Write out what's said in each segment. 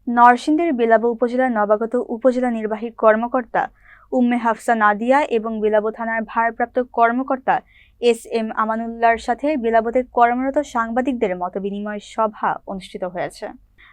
নরসিংদীর বেলাব উপজেলার নবাগত উপজেলা নির্বাহী কর্মকর্তা উম্মে হাফসা নাদিয়া এবং বেলাব থানার ভারপ্রাপ্ত কর্মকর্তা এস.এম. আমানুল্লাহর সাথে বেলাবতে কর্মরত সাংবাদিকদের মতবিনিময় সভা অনুষ্ঠিত হয়েছে।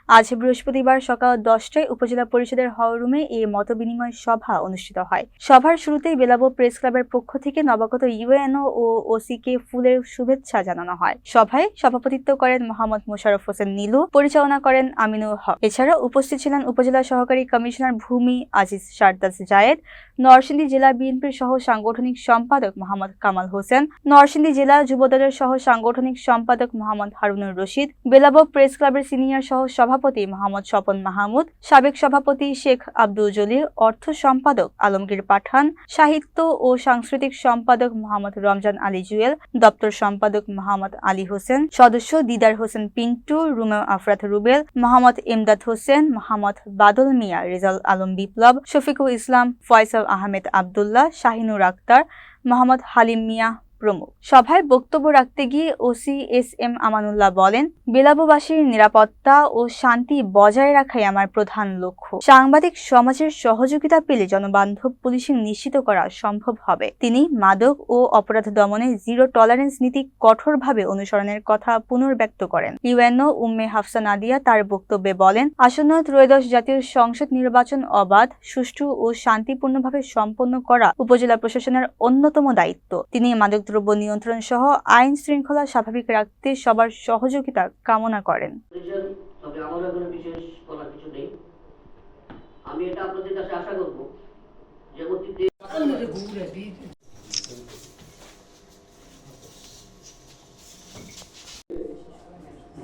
আজ বৃহস্পতিবার সকাল 10টায় উপজেলা পরিষদের হল রুমে এই মতবিনিময় সভা অনুষ্ঠিত হয়। সভার শুরুতেই বেলাব প্রেস ক্লাবের পক্ষ থেকে নবাগত ইউএনও ও ওসিকে ফুলের শুভেচ্ছা জানানো হয়। সভায় সভাপতিত্ব করেন মোহাম্মদ মোশাররফ হোসেন নীলু, পরিচালনা করেন আমিনুল হক। এছাড়া উপস্থিত ছিলেন উপজেলা সহকারী কমিশনার ভূমি আজিজ শারদাস জায়েদ, নরসিংদী জেলা বিএনপির সহ সাংগঠনিক সম্পাদক মোহাম্মদ কামাল হোসেন, নরসিংদী জেলা যুবদলের সহ সাংগঠনিক সম্পাদক মোহাম্মদ হারুনুর রশিদ, বেলাব প্রেস ক্লাবের সিনিয়র সহ সভাপতি মোহাম্মদ স্বপন মাহমুদ, সাবেক সভাপতি শেখ আব্দুল জলিল, অর্থ সম্পাদক আলমগীর পাঠান, সাহিত্য ও সাংস্কৃতিক সম্পাদক মোহাম্মদ রমজান আলী জুয়েল, দপ্তর সম্পাদক মোহাম্মদ আলী হোসেন, সদস্য দিদার হোসেন পিন্টু, রুমেও আফরাত রুবেল, মোহাম্মদ ইমদাদ হোসেন, মোহাম্মদ বাদল মিয়া, রেজাল আলম বিপ্লব, শফিকুল ইসলাম, ফয়সাল আহমেদ আবদুল্লাহ, শাহিনুর আক্তার, মোহাম্মদ হালিম মিয়া প্রমুখ। সভায় বক্তব্য রাখতে গিয়ে ওসি এস.এম. আমানুল্লাহ বলেন, বেলাববাসীর নিরাপত্তা ও শান্তি বজায় রাখাই আমার প্রধান লক্ষ্য। সাংবাদিক সমাজের সহযোগিতা পেলে জনবান্ধব পুলিশিং নিশ্চিত করা সম্ভব হবে। তিনি মাদক ও অপরাধ দমনে জিরো টলারেন্স নীতি কঠোরভাবে অনুসরণের কথা পুনর্ব্যক্ত করেন। ইউএনও উম্মে হাফসা নাদিয়া তার বক্তব্যে বলেন, আসন্ন ত্রয়োদশ জাতীয় সংসদ নির্বাচন অবাধ, সুষ্ঠু ও শান্তিপূর্ণভাবে সম্পন্ন করা উপজেলা প্রশাসনের অন্যতম দায়িত্ব। তিনি মাদক দ্রব্য নিয়ন্ত্রণ সহ আইন শৃঙ্খলা স্বাভাবিক রাখতে সবার সহযোগিতা কামনা করেন। আমি এটা আপনাদের কাছে আশা করব যে অতীতে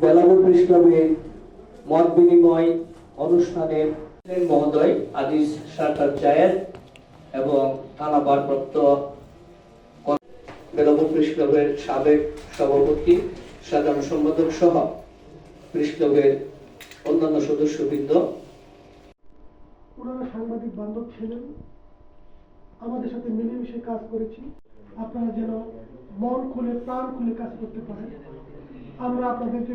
বেলাব প্রেস ক্লাবের মত বিনিময় অনুষ্ঠানে মহোদয় আজিজ শারদাস জায়েদ এবং থানা ভারপ্রাপ্ত বেলাব প্রেস ক্লাবের সাবেক সভাপতি, সাধারণ সম্পাদক সহ প্রেস ক্লাবের অন্যান্য সদস্যবৃন্দ, ওনারা সাংবাদিক বান্ধব ছিলেন, আমাদের সাথে মিলেমিশে কাজ করেছি। আপনারা যেন মন খুলে প্রাণ খুলে কাজ করতে পারেন, আমরা আপনাদেরকে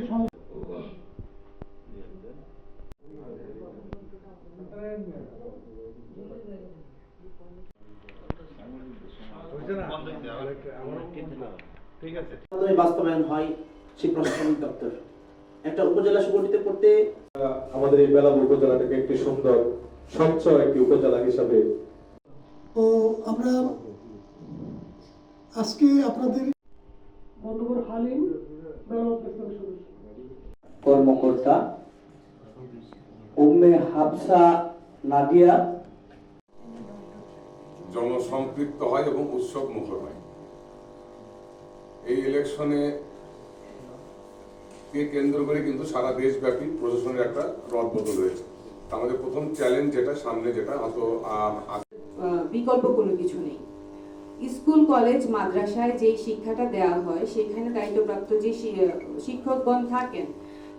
বাস্তবায়ন হয় সেই প্রশাসনিক দপ্তর। একটা উপজেলা সুগঠিত করতে আমাদের এই বেলাব উপজেলাটাকে একটি সুন্দর স্বচ্ছ একটি উপজেলা হিসাবে তো আমরা আজকে আপনাদের বন্ধুবর হালিম কর্মকর্তা উম্মে হাফসা নাদিয়া জনসম্পৃক্ত হয় এবং উৎসব মুখর হয়। এই ইলেকশনে কে কেন্দ্র করে কিন্তু সারা দেশব্যাপী প্রশাসনের একটা রদবদল হয়েছে। আমাদের প্রথম চ্যালেঞ্জ যেটা সামনে, যেটা হয়তো বিকল্প কোনো কিছু নেই। স্কুল, কলেজ, মাদ্রাসায় যেই শিক্ষাটা দেওয়া হয় সেখানে দায়িত্বপ্রাপ্ত যে শিক্ষকগণ থাকেন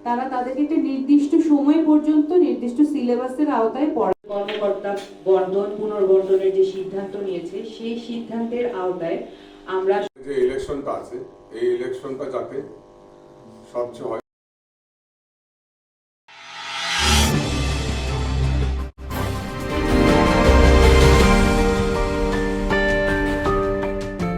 তারা তাদেরকে একটা নির্দিষ্ট সময় পর্যন্ত নির্দিষ্ট সিলেবাসের আওতায় কর্মকর্তা বর্ধন পুনর্বর্ধনের যে সিদ্ধান্ত নিয়েছে সেই সিদ্ধান্তের আওতায় আমরা যে ইলেকশনটা আছে এই ইলেকশনটা যাতে স্বচ্ছ হয়।